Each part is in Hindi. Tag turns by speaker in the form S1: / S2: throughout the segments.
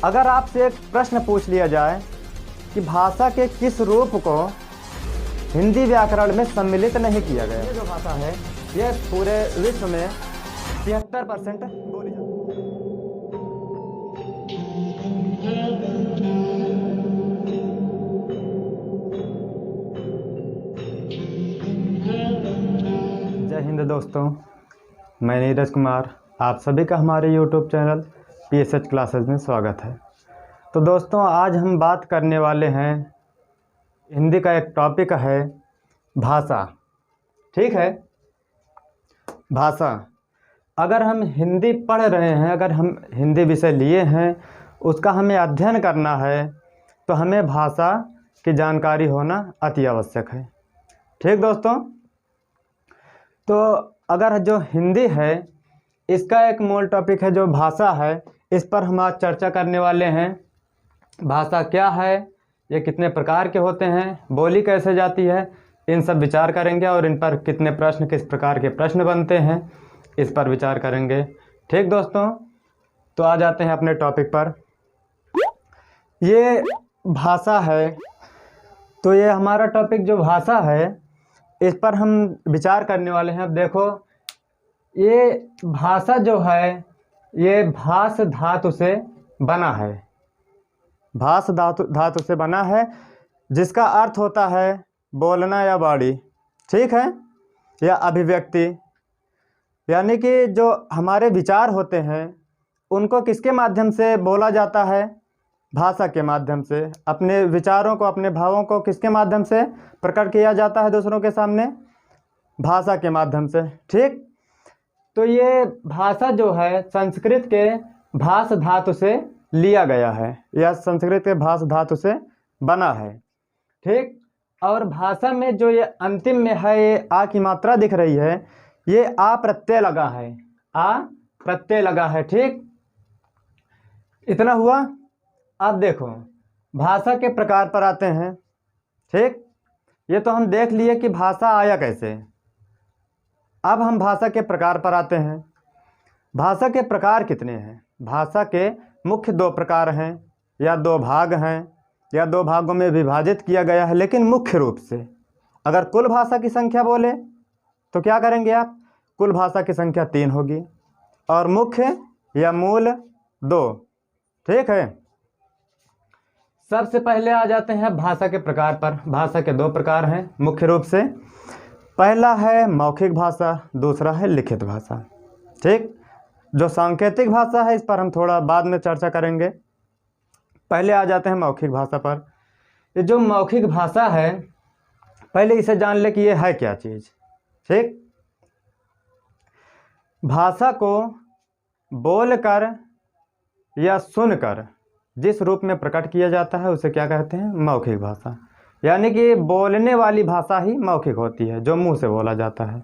S1: अगर आपसे एक प्रश्न पूछ लिया जाए कि भाषा के किस रूप को हिंदी व्याकरण में सम्मिलित नहीं किया गया, ये जो भाषा है ये पूरे विश्व में 73% बोली जाती है। जय हिंद दोस्तों, मैं नीरज कुमार, आप सभी का हमारे YouTube चैनल PSH क्लासेस में स्वागत है। तो दोस्तों, आज हम बात करने वाले हैं, हिंदी का एक टॉपिक है भाषा। ठीक है, भाषा। अगर हम हिंदी पढ़ रहे हैं, अगर हम हिंदी विषय लिए हैं, उसका हमें अध्ययन करना है, तो हमें भाषा की जानकारी होना अति आवश्यक है। ठीक दोस्तों, तो अगर जो हिंदी है इसका एक मूल टॉपिक है जो भाषा है, इस पर हम आज चर्चा करने वाले हैं। भाषा क्या है, ये कितने प्रकार के होते हैं, बोली कैसे जाती है, इन सब विचार करेंगे और इन पर कितने प्रश्न, किस प्रकार के प्रश्न बनते हैं, इस पर विचार करेंगे। ठीक दोस्तों, तो आ जाते हैं अपने टॉपिक पर। ये भाषा है, तो ये हमारा टॉपिक जो भाषा है इस पर हम विचार करने वाले हैं। अब देखो, ये भाषा जो है ये भाष धातु से बना है, भाष धातु से बना है, जिसका अर्थ होता है बोलना या वाणी। ठीक है, या अभिव्यक्ति, यानी कि जो हमारे विचार होते हैं उनको किसके माध्यम से बोला जाता है, भाषा के माध्यम से। अपने विचारों को, अपने भावों को किसके माध्यम से प्रकट किया जाता है दूसरों के सामने, भाषा के माध्यम से। ठीक, तो ये भाषा जो है संस्कृत के भाष धातु से लिया गया है, या संस्कृत के भाष धातु से बना है। ठीक, और भाषा में जो ये अंतिम में है, ये आ की मात्रा दिख रही है, ये आ प्रत्यय लगा है, आ प्रत्यय लगा है। ठीक, इतना हुआ। अब देखो, भाषा के प्रकार पर आते हैं। ठीक, ये तो हम देख लिए कि भाषा आया कैसे। अब हम भाषा के प्रकार पर आते हैं। भाषा के प्रकार कितने हैं? भाषा के मुख्य 2 प्रकार हैं, या 2 भाग हैं, या 2 भागों में विभाजित किया गया है। लेकिन मुख्य रूप से अगर कुल भाषा की संख्या बोले तो क्या करेंगे आप? कुल भाषा की संख्या 3 होगी, और मुख्य या मूल 2। ठीक है, सबसे पहले आ जाते हैं भाषा के प्रकार पर। भाषा के 2 प्रकार हैं मुख्य रूप से। पहला है मौखिक भाषा, दूसरा है लिखित भाषा। ठीक, जो सांकेतिक भाषा है इस पर हम थोड़ा बाद में चर्चा करेंगे। पहले आ जाते हैं मौखिक भाषा पर। ये जो मौखिक भाषा है, पहले इसे जान ले कि ये है क्या चीज़। ठीक, भाषा को बोलकर या सुनकर जिस रूप में प्रकट किया जाता है उसे क्या कहते हैं? मौखिक भाषा। यानी कि बोलने वाली भाषा ही मौखिक होती है, जो मुंह से बोला जाता है।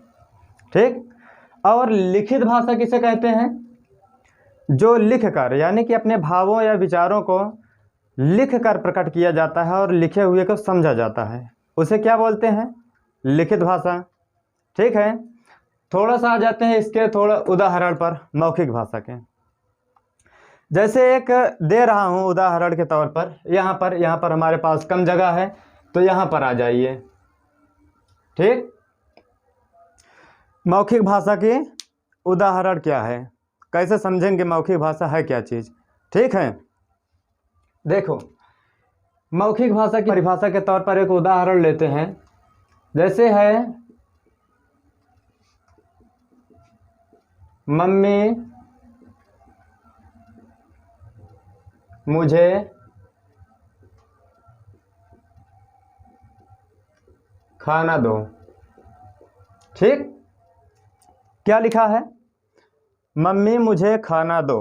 S1: ठीक, और लिखित भाषा किसे कहते हैं? जो लिख कर, यानी कि अपने भावों या विचारों को लिख कर प्रकट किया जाता है और लिखे हुए को समझा जाता है, उसे क्या बोलते हैं? लिखित भाषा। ठीक है, थोड़ा सा आ जाते हैं इसके थोड़ा उदाहरण पर मौखिक भाषा के। जैसे एक दे रहा हूँ उदाहरण के तौर पर, यहाँ पर हमारे पास कम जगह है, तो यहाँ पर आ जाइए। ठीक, मौखिक भाषा की उदाहरण क्या है, कैसे समझेंगे मौखिक भाषा है क्या चीज़। ठीक है, देखो, मौखिक भाषा की परिभाषा के तौर पर एक उदाहरण लेते हैं। जैसे है, मम्मी मुझे खाना दो। ठीक, क्या लिखा है? मम्मी मुझे खाना दो।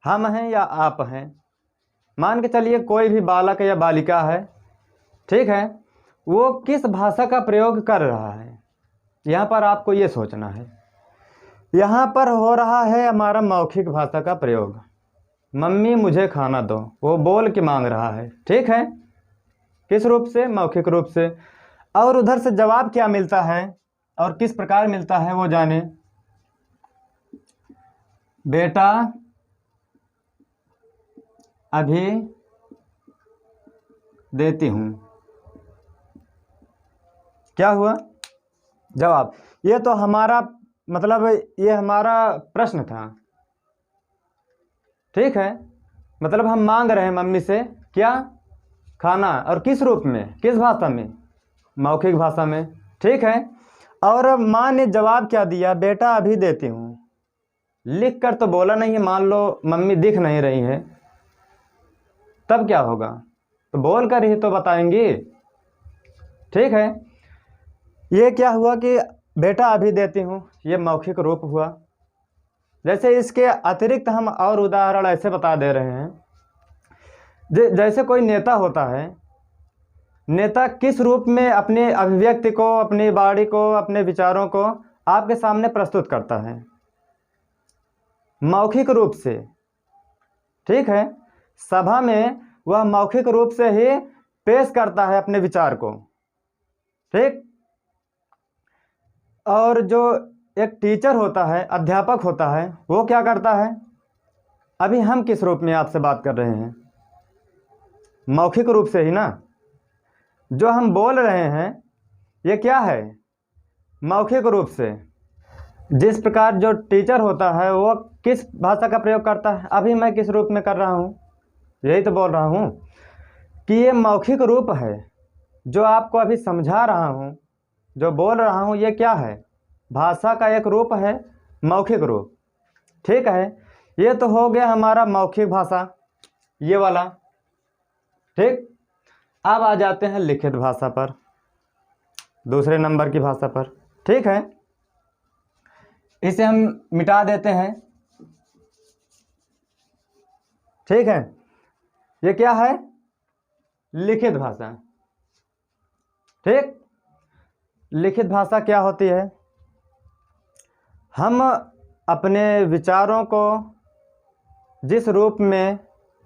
S1: हम हैं या आप हैं, मान के चलिए कोई भी बालक या बालिका है। ठीक है, वो किस भाषा का प्रयोग कर रहा है, यहाँ पर आपको ये सोचना है। यहाँ पर हो रहा है हमारा मौखिक भाषा का प्रयोग। मम्मी मुझे खाना दो, वो बोल के मांग रहा है। ठीक है, किस रूप से? मौखिक रूप से। और उधर से जवाब क्या मिलता है और किस प्रकार मिलता है वो जाने। बेटा अभी देती हूँ। क्या हुआ? जवाब। ये तो हमारा मतलब ये हमारा प्रश्न था, ठीक है। मतलब हम मांग रहे हैं मम्मी से क्या? खाना। और किस रूप में, किस भाषा में? मौखिक भाषा में, ठीक है। और माँ ने जवाब क्या दिया? बेटा अभी देती हूँ। लिख कर तो बोला नहीं है, मान लो मम्मी दिख नहीं रही है, तब क्या होगा? तो बोल कर ही तो बताएंगी, ठीक है। ये क्या हुआ कि बेटा अभी देती हूँ, ये मौखिक रूप हुआ। जैसे इसके अतिरिक्त हम और उदाहरण ऐसे बता दे रहे हैं, जैसे कोई नेता होता है, नेता किस रूप में अपने अभिव्यक्ति को, अपनी वाणी को, अपने विचारों को आपके सामने प्रस्तुत करता है? मौखिक रूप से, ठीक है। सभा में वह मौखिक रूप से ही पेश करता है अपने विचार को, ठीक। और जो एक टीचर होता है, अध्यापक होता है, वो क्या करता है? अभी हम किस रूप में आपसे बात कर रहे हैं? मौखिक रूप से ही ना। जो हम बोल रहे हैं ये क्या है? मौखिक रूप से। जिस प्रकार जो टीचर होता है वो किस भाषा का प्रयोग करता है? अभी मैं किस रूप में कर रहा हूँ? यही तो बोल रहा हूँ कि ये मौखिक रूप है। जो आपको अभी समझा रहा हूँ, जो बोल रहा हूँ, ये क्या है? भाषा का एक रूप है, मौखिक रूप, ठीक है। ये तो हो गया हमारा मौखिक भाषा, ये वाला, ठीक। अब आ जाते हैं लिखित भाषा पर, दूसरे नंबर की भाषा पर, ठीक है। इसे हम मिटा देते हैं, ठीक है। ये क्या है? लिखित भाषा, ठीक। लिखित भाषा क्या होती है? हम अपने विचारों को जिस रूप में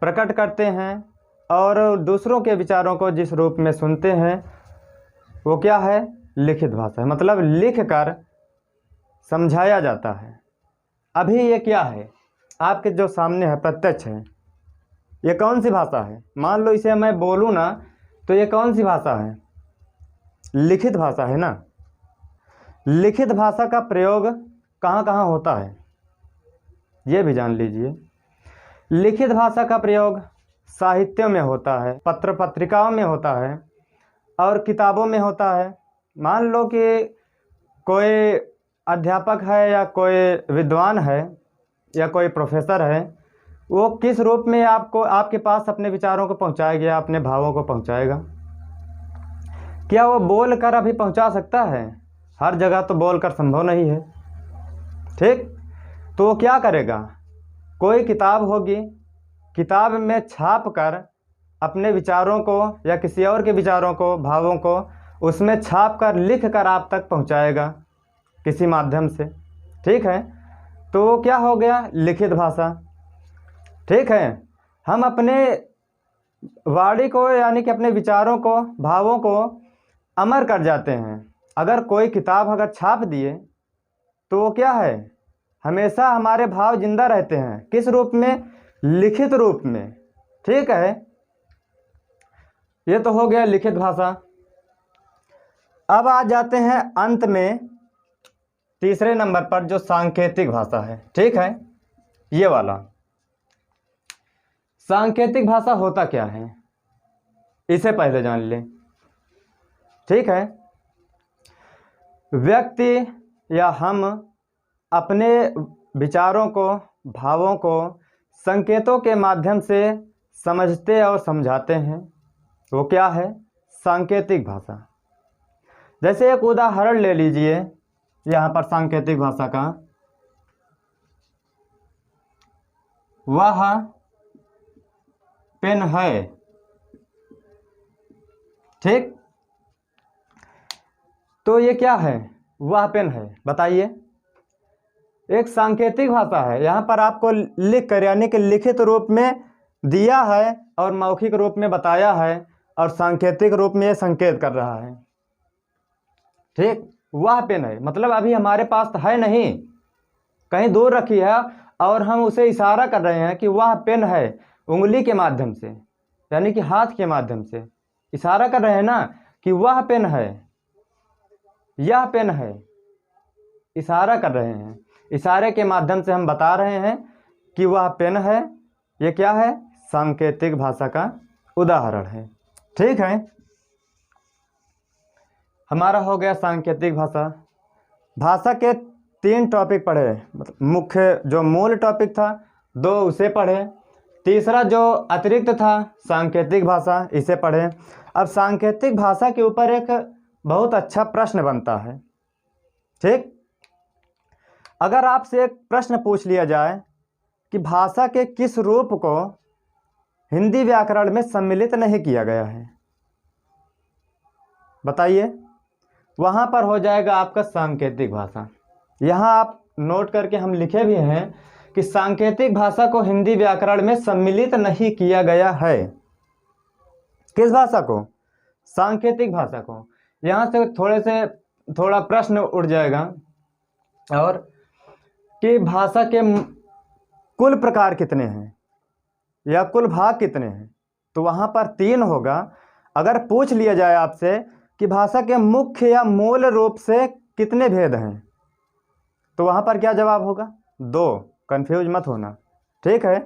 S1: प्रकट करते हैं और दूसरों के विचारों को जिस रूप में सुनते हैं, वो क्या है? लिखित भाषा। मतलब लिख कर समझाया जाता है। अभी ये क्या है? आपके जो सामने है, प्रत्यक्ष है, ये कौन सी भाषा है? मान लो इसे मैं बोलूँ ना, तो ये कौन सी भाषा है? लिखित भाषा है ना। लिखित भाषा का प्रयोग कहाँ कहाँ होता है, ये भी जान लीजिए। लिखित भाषा का प्रयोग साहित्य में होता है, पत्र पत्रिकाओं में होता है और किताबों में होता है। मान लो कि कोई अध्यापक है या कोई विद्वान है या कोई प्रोफेसर है, वो किस रूप में आपको, आपके पास अपने विचारों को पहुंचाएगा, अपने भावों को पहुंचाएगा? क्या वो बोल कर अभी पहुंचा सकता है? हर जगह तो बोल कर संभव नहीं है, ठीक। तो वो क्या करेगा? कोई किताब होगी, किताब में छाप कर अपने विचारों को या किसी और के विचारों को, भावों को उसमें छाप कर, लिख कर आप तक पहुंचाएगा किसी माध्यम से, ठीक है। तो क्या हो गया? लिखित भाषा, ठीक है। हम अपने वाणी को, यानी कि अपने विचारों को, भावों को अमर कर जाते हैं। अगर कोई किताब अगर छाप दिए तो वो क्या है? हमेशा हमारे भाव जिंदा रहते हैं। किस रूप में? लिखित रूप में, ठीक है। ये तो हो गया लिखित भाषा। अब आ जाते हैं अंत में तीसरे नंबर पर, जो सांकेतिक भाषा है, ठीक है। ये वाला सांकेतिक भाषा होता क्या है, इसे पहले जान लें, ठीक है। व्यक्ति या हम अपने विचारों को, भावों को संकेतों के माध्यम से समझते और समझाते हैं। वो क्या है? सांकेतिक भाषा। जैसे एक उदाहरण ले लीजिए यहाँ पर सांकेतिक भाषा का। वह पेन है, ठीक। तो ये क्या है? वह पेन है, बताइए। एक सांकेतिक भाषा है। यहाँ पर आपको लिख कर, यानी कि लिखित रूप में दिया है और मौखिक रूप में बताया है और सांकेतिक रूप में ये संकेत कर रहा है, ठीक। वह पेन है मतलब अभी हमारे पास है नहीं, कहीं दूर रखी है और हम उसे इशारा कर रहे हैं कि वह पेन है। उंगली के माध्यम से, यानी कि हाथ के माध्यम से इशारा कर रहे हैं ना कि वह पेन है, यह पेन है, इशारा कर रहे हैं। इशारे के माध्यम से हम बता रहे हैं कि वह पेन है। ये क्या है? सांकेतिक भाषा का उदाहरण है। ठीक है, हमारा हो गया सांकेतिक भाषा। भाषा के 3 टॉपिक पढ़े, मतलब मुख्य जो मूल टॉपिक था 2 उसे पढ़े, तीसरा जो अतिरिक्त था सांकेतिक भाषा, इसे पढ़े। अब सांकेतिक भाषा के ऊपर एक बहुत अच्छा प्रश्न बनता है। ठीक, अगर आपसे एक प्रश्न पूछ लिया जाए कि भाषा के किस रूप को हिंदी व्याकरण में सम्मिलित नहीं किया गया है, बताइए। वहाँ पर हो जाएगा आपका सांकेतिक भाषा। यहाँ आप नोट करके हम लिखे भी हैं कि सांकेतिक भाषा को हिंदी व्याकरण में सम्मिलित नहीं किया गया है। किस भाषा को? सांकेतिक भाषा को। यहाँ से थोड़ा प्रश्न उठ जाएगा, और कि भाषा के कुल प्रकार कितने हैं या कुल भाग कितने हैं, तो वहाँ पर 3 होगा। अगर पूछ लिया जाए आपसे कि भाषा के मुख्य या मूल रूप से कितने भेद हैं, तो वहाँ पर क्या जवाब होगा? 2। कंफ्यूज मत होना, ठीक है।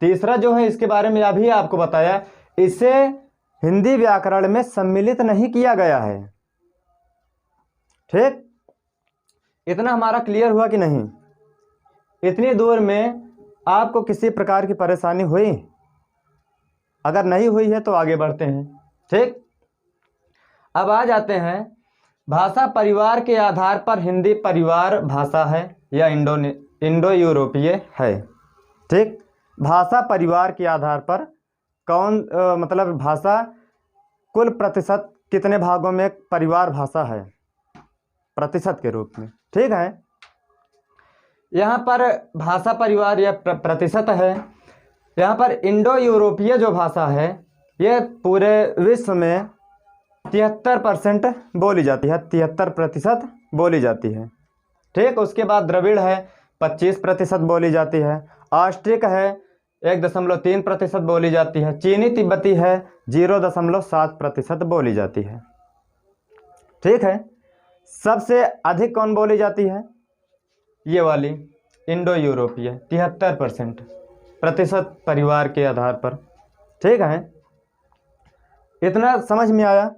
S1: तीसरा जो है, इसके बारे में अभी आपको बताया, इसे हिंदी व्याकरण में सम्मिलित नहीं किया गया है। ठीक, इतना हमारा क्लियर हुआ कि नहीं? इतनी दूर में आपको किसी प्रकार की परेशानी हुई? अगर नहीं हुई है तो आगे बढ़ते हैं। ठीक, अब आ जाते हैं, भाषा परिवार के आधार पर हिंदी परिवार भाषा है या इंडो यूरोपीय है। ठीक, भाषा परिवार के आधार पर मतलब भाषा कुल प्रतिशत कितने भागों में परिवार भाषा है, प्रतिशत के रूप में। ठीक है, यहाँ पर भाषा परिवार या प्रतिशत है। यहाँ पर इंडो यूरोपीय जो भाषा है, ये पूरे विश्व में 73% बोली जाती है, 73% बोली जाती है। ठीक, उसके बाद द्रविड़ है 25% बोली जाती है, ऑस्ट्रिक है 1.3% बोली जाती है, चीनी तिब्बती है 0.7% बोली जाती है। ठीक है, सबसे अधिक कौन बोली जाती है? ये वाली इंडो यूरोपीय, 73% परिवार के आधार पर। ठीक है, इतना समझ में आया?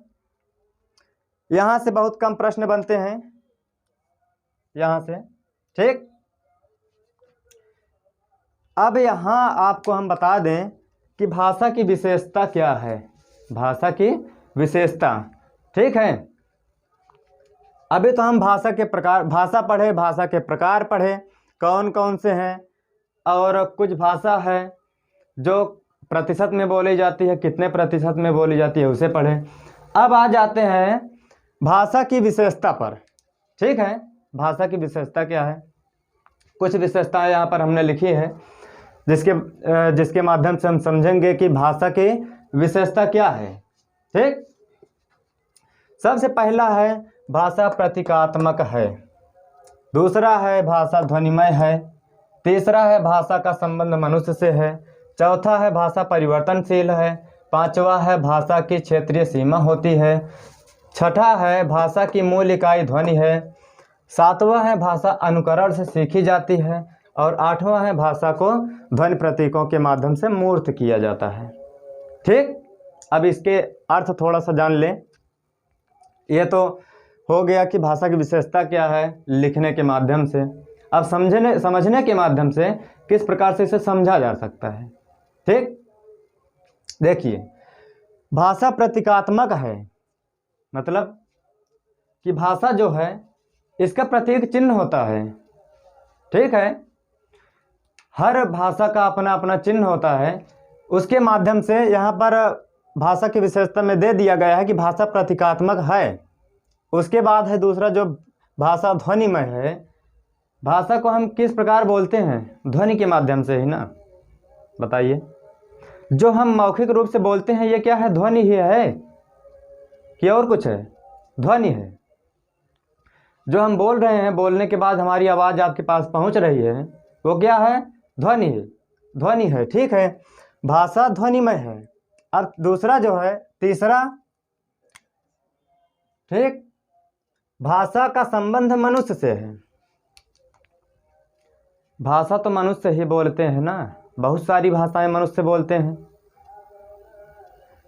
S1: यहाँ से बहुत कम प्रश्न बनते हैं यहाँ से। ठीक, अब यहाँ आपको हम बता दें कि भाषा की विशेषता क्या है। भाषा की विशेषता, ठीक है। अभी तो हम भाषा के प्रकार, भाषा पढ़े, भाषा के प्रकार पढ़े, कौन कौन से हैं, और कुछ भाषा है जो प्रतिशत में बोली जाती है, कितने प्रतिशत में बोली जाती है, उसे पढ़े। अब आ जाते हैं भाषा की विशेषता पर। ठीक है, भाषा की विशेषता क्या है? कुछ विशेषताएं यहाँ पर हमने लिखी है, जिसके माध्यम से हम समझेंगे कि भाषा की विशेषता क्या है। ठीक, सबसे पहला है भाषा प्रतीकात्मक है, दूसरा है भाषा ध्वनिमय है, तीसरा है भाषा का संबंध मनुष्य से है, चौथा है भाषा परिवर्तनशील है, पांचवा है भाषा की क्षेत्रीय सीमा होती है, छठा है भाषा की मूल इकाई ध्वनि है, सातवां है भाषा अनुकरण से सीखी जाती है, और आठवां है भाषा को ध्वनि प्रतीकों के माध्यम से मूर्त किया जाता है। ठीक, अब इसके अर्थ थोड़ा सा जान लें। ये तो हो गया कि भाषा की विशेषता क्या है लिखने के माध्यम से। अब समझने के माध्यम से किस प्रकार से इसे समझा जा सकता है। ठीक, देखिए, भाषा प्रतीकात्मक है, मतलब कि भाषा जो है इसका प्रतीक चिन्ह होता है। ठीक है, हर भाषा का अपना अपना चिन्ह होता है, उसके माध्यम से यहाँ पर भाषा की विशेषता में दे दिया गया है कि भाषा प्रतीकात्मक है। उसके बाद है दूसरा जो भाषा ध्वनिमय है। भाषा को हम किस प्रकार बोलते हैं? ध्वनि के माध्यम से ही ना, बताइए। जो हम मौखिक रूप से बोलते हैं ये क्या है? ध्वनि ही है कि और कुछ है? ध्वनि है। जो हम बोल रहे हैं, बोलने के बाद हमारी आवाज़ आपके पास पहुंच रही है, वो क्या है? ध्वनि है, ध्वनि है। ठीक है, भाषा ध्वनिमय है। अब दूसरा जो है, तीसरा, ठीक, भाषा का संबंध मनुष्य से है। भाषा तो मनुष्य ही बोलते हैं ना, बहुत सारी भाषाएं मनुष्य बोलते हैं,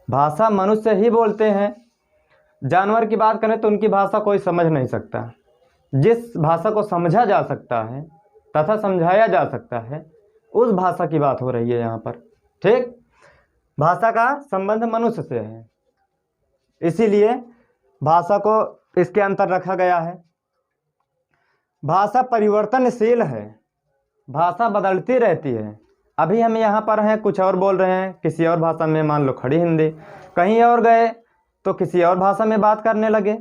S1: भाषा मनुष्य ही बोलते हैं। जानवर की बात करें तो उनकी भाषा कोई समझ नहीं सकता। जिस भाषा को समझा जा सकता है तथा समझाया जा सकता है, उस भाषा की बात हो रही है यहाँ पर, ठीक। भाषा का संबंध मनुष्य से है, इसीलिए भाषा को इसके अंतर रखा गया है। भाषा परिवर्तनशील है, भाषा बदलती रहती है। अभी हम यहाँ पर हैं, कुछ और बोल रहे हैं किसी और भाषा में, मान लो खड़ी हिंदी, कहीं और गए तो किसी और भाषा में बात करने लगे,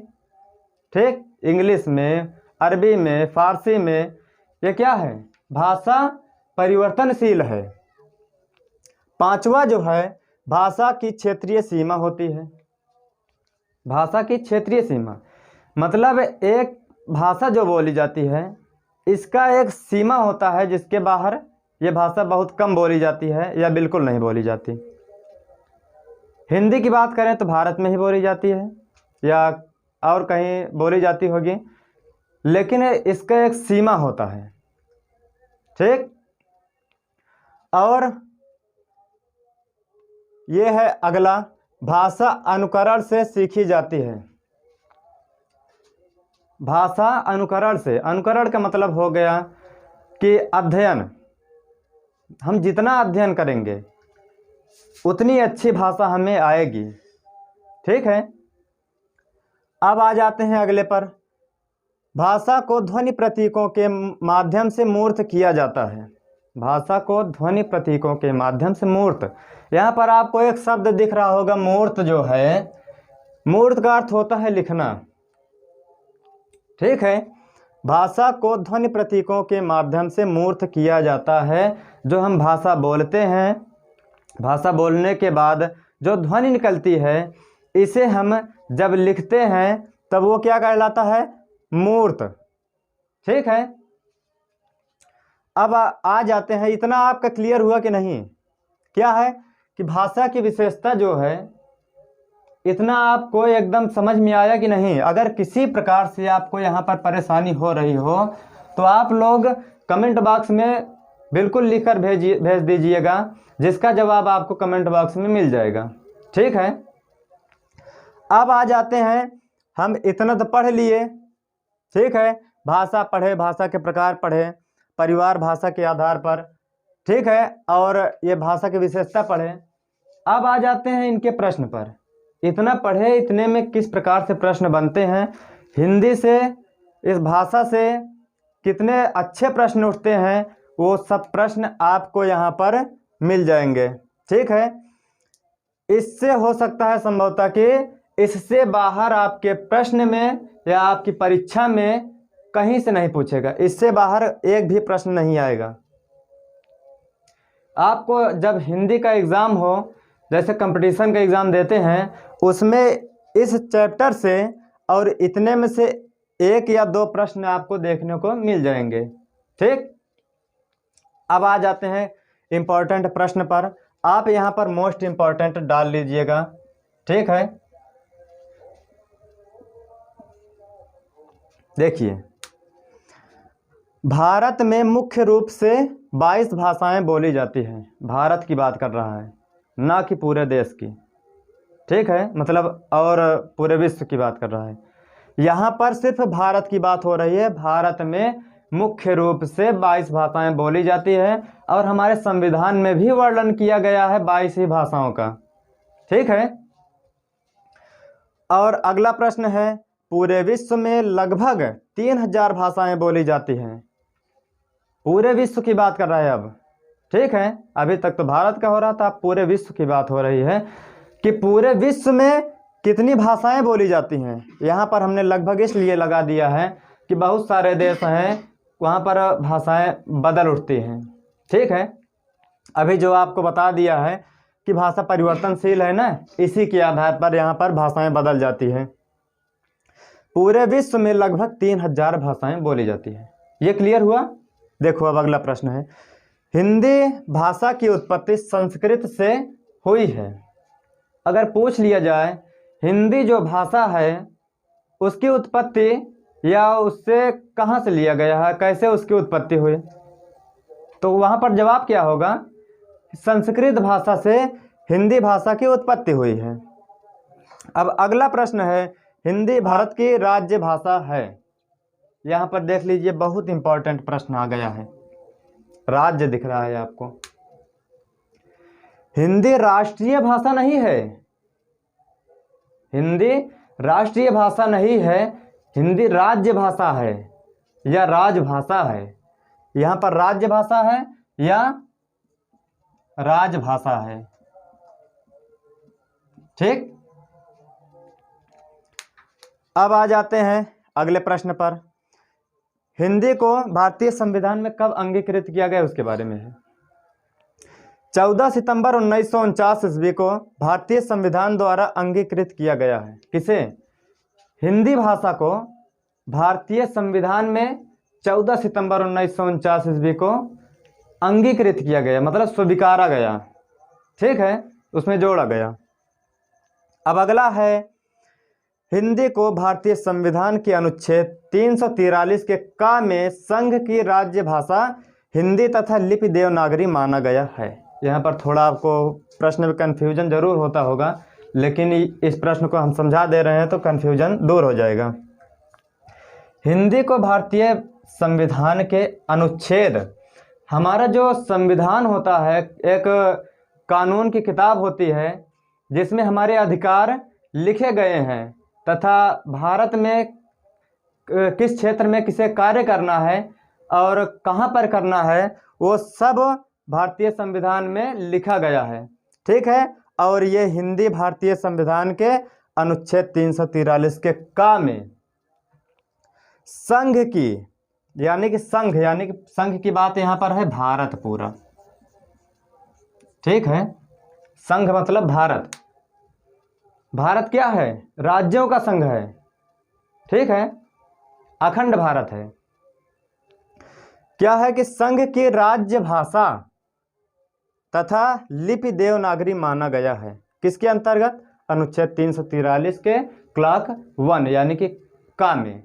S1: ठीक, इंग्लिश में, अरबी में, फारसी में। ये क्या है? भाषा परिवर्तनशील है। पांचवा जो है, भाषा की क्षेत्रीय सीमा होती है। भाषा की क्षेत्रीय सीमा मतलब एक भाषा जो बोली जाती है, इसका एक सीमा होता है जिसके बाहर ये भाषा बहुत कम बोली जाती है या बिल्कुल नहीं बोली जाती। हिंदी की बात करें तो भारत में ही बोली जाती है या और कहीं बोली जाती होगी, लेकिन इसका एक सीमा होता है, ठीक। और ये है अगला, भाषा अनुकरण से सीखी जाती है। भाषा अनुकरण से, अनुकरण का मतलब हो गया कि अध्ययन, हम जितना अध्ययन करेंगे उतनी अच्छी भाषा हमें आएगी, ठीक है। अब आ जाते हैं अगले पर, भाषा को ध्वनि प्रतीकों के माध्यम से मूर्त किया जाता है। भाषा को ध्वनि प्रतीकों के माध्यम से मूर्त, यहाँ पर आपको एक शब्द दिख रहा होगा मूर्त। जो है मूर्त का अर्थ होता है लिखना, ठीक है। भाषा को ध्वनि प्रतीकों के माध्यम से मूर्त किया जाता है। जो हम भाषा बोलते हैं, भाषा बोलने के बाद जो ध्वनि निकलती है, इसे हम जब लिखते हैं तब वो क्या कहलाता है? मूर्त, ठीक है। अब आ जाते हैं, इतना आपका क्लियर हुआ कि नहीं? क्या है कि भाषा की विशेषता जो है, इतना आपको एकदम समझ में आया कि नहीं? अगर किसी प्रकार से आपको यहाँ पर परेशानी हो रही हो तो आप लोग कमेंट बॉक्स में बिल्कुल लिखकर भेज दीजिएगा, जिसका जवाब आपको कमेंट बॉक्स में मिल जाएगा, ठीक है। अब आ जाते हैं, हम इतना तो पढ़ लिए, ठीक है। भाषा पढ़े, भाषा के प्रकार पढ़े, परिवार भाषा के आधार पर, ठीक है, और ये भाषा की विशेषता पढ़े। अब आ जाते हैं इनके प्रश्न पर। इतना पढ़े, इतने में किस प्रकार से प्रश्न बनते हैं, हिंदी से, इस भाषा से कितने अच्छे प्रश्न उठते हैं, वो सब प्रश्न आपको यहाँ पर मिल जाएंगे, ठीक है। इससे हो सकता है संभवतः कि इससे बाहर आपके प्रश्न में या आपकी परीक्षा में कहीं से नहीं पूछेगा, इससे बाहर एक भी प्रश्न नहीं आएगा। आपको जब हिंदी का एग्ज़ाम हो, जैसे कंपटीशन का एग्ज़ाम देते हैं, उसमें इस चैप्टर से और इतने में से एक या दो प्रश्न आपको देखने को मिल जाएंगे, ठीक। अब आ जाते हैं इम्पोर्टेंट प्रश्न पर। आप यहाँ पर मोस्ट इम्पोर्टेंट डाल लीजिएगा, ठीक है। देखिए, भारत में मुख्य रूप से 22 भाषाएं बोली जाती हैं। भारत की बात कर रहा है, ना कि पूरे देश की, ठीक है, मतलब और पूरे विश्व की बात कर रहा है। यहाँ पर सिर्फ भारत की बात हो रही है। भारत में मुख्य रूप से 22 भाषाएं बोली जाती है और हमारे संविधान में भी वर्णन किया गया है 22 ही भाषाओं का, ठीक है। और अगला प्रश्न है, पूरे विश्व में लगभग 3000 भाषाएं बोली जाती हैं। पूरे विश्व की बात कर रहा है अब, ठीक है। अभी तक तो भारत का हो रहा था, अब पूरे विश्व की बात हो रही है कि पूरे विश्व में कितनी भाषाएं बोली जाती हैं। यहाँ पर हमने लगभग इसलिए लगा दिया है कि बहुत सारे देश हैं, वहाँ पर भाषाएं बदल उठती हैं, ठीक है। अभी जो आपको बता दिया है कि भाषा परिवर्तनशील है ना, इसी के आधार पर यहाँ पर भाषाएं बदल जाती हैं। पूरे विश्व में लगभग 3000 भाषाएं बोली जाती हैं। ये क्लियर हुआ? देखो अब अगला प्रश्न है, हिंदी भाषा की उत्पत्ति संस्कृत से हुई है। अगर पूछ लिया जाए हिंदी जो भाषा है उसकी उत्पत्ति या उससे कहाँ से लिया गया है, कैसे उसकी उत्पत्ति हुई, तो वहाँ पर जवाब क्या होगा, संस्कृत भाषा से हिंदी भाषा की उत्पत्ति हुई है। अब अगला प्रश्न है, हिंदी भारत की राज्य भाषा है। यहाँ पर देख लीजिए बहुत इंपॉर्टेंट प्रश्न आ गया है, राज्य दिख रहा है आपको। हिंदी राष्ट्रीय भाषा नहीं है, हिंदी राष्ट्रीय भाषा नहीं है, हिंदी राज्य भाषा है या राजभाषा है। यहाँ पर राज्य भाषा है या राजभाषा है, ठीक। अब आ जाते हैं अगले प्रश्न पर। हिंदी को भारतीय संविधान में कब अंगीकृत किया गया उसके बारे में है। 14 सितंबर 1949 ईस्वी को भारतीय संविधान द्वारा अंगीकृत किया गया है। किसे? हिंदी भाषा को भारतीय संविधान में 14 सितंबर 1949 ईस्वी को अंगीकृत किया गया, मतलब स्वीकारा गया, ठीक है, उसमें जोड़ा गया। अब अगला है, हिंदी को भारतीय संविधान के अनुच्छेद 343 के क में संघ की राज्य भाषा हिंदी तथा लिपि देवनागरी माना गया है। यहाँ पर थोड़ा आपको प्रश्न में कन्फ्यूजन जरूर होता होगा, लेकिन इस प्रश्न को हम समझा दे रहे हैं तो कन्फ्यूजन दूर हो जाएगा। हिंदी को भारतीय संविधान के अनुच्छेद, हमारा जो संविधान होता है एक कानून की किताब होती है जिसमें हमारे अधिकार लिखे गए हैं तथा भारत में किस क्षेत्र में किसे कार्य करना है और कहाँ पर करना है, वो सब भारतीय संविधान में लिखा गया है, ठीक है। और ये हिंदी भारतीय संविधान के अनुच्छेद 343 के क में संघ की, यानी कि संघ की बात यहाँ पर है भारत पूरा, ठीक है। संघ मतलब भारत, भारत क्या है, राज्यों का संघ है, ठीक है, अखंड भारत है। क्या है कि संघ की राज्य भाषा तथा लिपि देवनागरी माना गया है, किसके अंतर्गत, अनुच्छेद 343 के क्लास 1 यानी कि का में,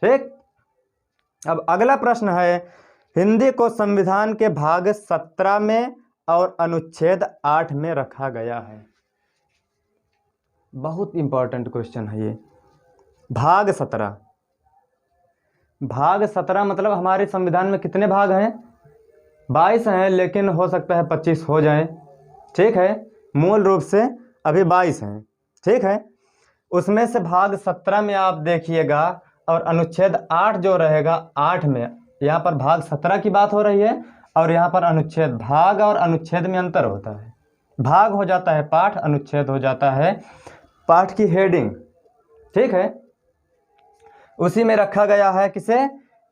S1: ठीक। अब अगला प्रश्न है, हिंदी को संविधान के भाग 17 में और अनुच्छेद 8 में रखा गया है। बहुत इंपॉर्टेंट क्वेश्चन है ये। भाग 17, भाग 17 मतलब हमारे संविधान में कितने भाग हैं, 22 हैं, लेकिन हो सकता है 25 हो जाएं, ठीक है। मूल रूप से अभी 22 हैं, ठीक है। उसमें से भाग 17 में आप देखिएगा और अनुच्छेद 8 जो रहेगा 8 में, यहाँ पर भाग 17 की बात हो रही है और यहाँ पर अनुच्छेद, भाग और अनुच्छेद में अंतर होता है। भाग हो जाता है पाठ, अनुच्छेद हो जाता है पाठ की हेडिंग, ठीक है। उसी में रखा गया है किसे,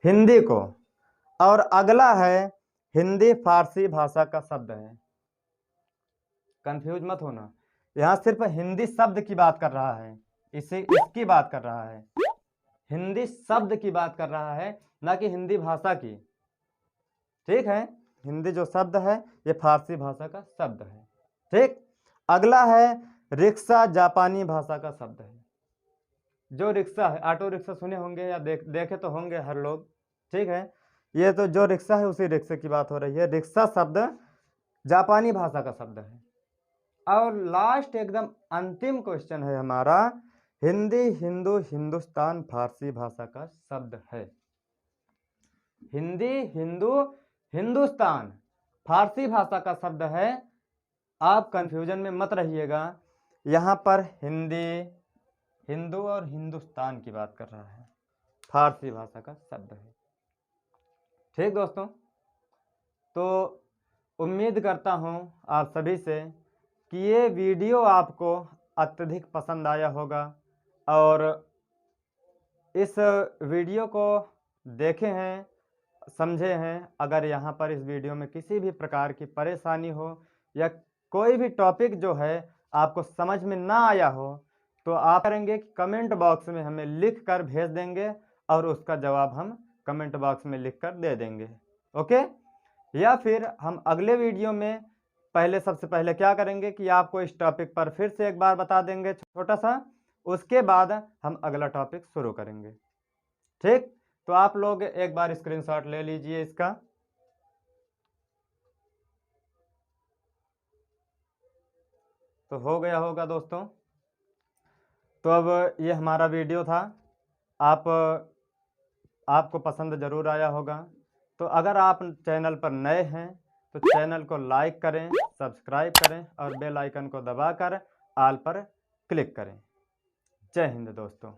S1: हिंदी को। और अगला है, हिंदी फारसी भाषा का शब्द है, कंफ्यूज मत होना, यहाँ सिर्फ हिंदी शब्द की बात कर रहा है, इसकी बात कर रहा है, हिंदी शब्द की बात कर रहा है, ना कि हिंदी भाषा की, ठीक है। हिंदी जो शब्द है ये फारसी भाषा का शब्द है, ठीक। अगला है, रिक्शा जापानी भाषा का शब्द है। जो रिक्शा है, ऑटो रिक्शा सुने होंगे या देखे तो होंगे हर लोग, ठीक है। ये तो जो रिक्शा है उसी रिक्शे की बात हो रही है। रिक्शा शब्द जापानी भाषा का शब्द है। और लास्ट एकदम अंतिम क्वेश्चन है हमारा, हिंदी हिंदू हिंदुस्तान फारसी भाषा का शब्द है। हिंदी हिंदू हिंदुस्तान फारसी भाषा का शब्द है। आप कंफ्यूजन में मत रहिएगा, यहाँ पर हिंदी हिंदू और हिंदुस्तान की बात कर रहा है, फारसी भाषा का शब्द है, ठीक दोस्तों। तो उम्मीद करता हूँ आप सभी से कि ये वीडियो आपको अत्यधिक पसंद आया होगा और इस वीडियो को देखे हैं, समझे हैं। अगर यहाँ पर इस वीडियो में किसी भी प्रकार की परेशानी हो या कोई भी टॉपिक जो है आपको समझ में ना आया हो तो आप करेंगे कि कमेंट बॉक्स में हमें लिख कर भेज देंगे और उसका जवाब हम कमेंट बॉक्स में लिख कर दे देंगे, ओके। या फिर हम अगले वीडियो में सबसे पहले क्या करेंगे कि आपको इस टॉपिक पर फिर से एक बार बता देंगे छोटा सा, उसके बाद हम अगला टॉपिक शुरू करेंगे। ठीक, तो आप लोग एक बार स्क्रीनशॉट ले लीजिए इसका। तो हो गया होगा दोस्तों। तो अब ये हमारा वीडियो था, आपको पसंद ज़रूर आया होगा। तो अगर आप चैनल पर नए हैं तो चैनल को लाइक करें, सब्सक्राइब करें और बेल आइकन को दबाकर ऑल पर क्लिक करें। जय हिंद दोस्तों।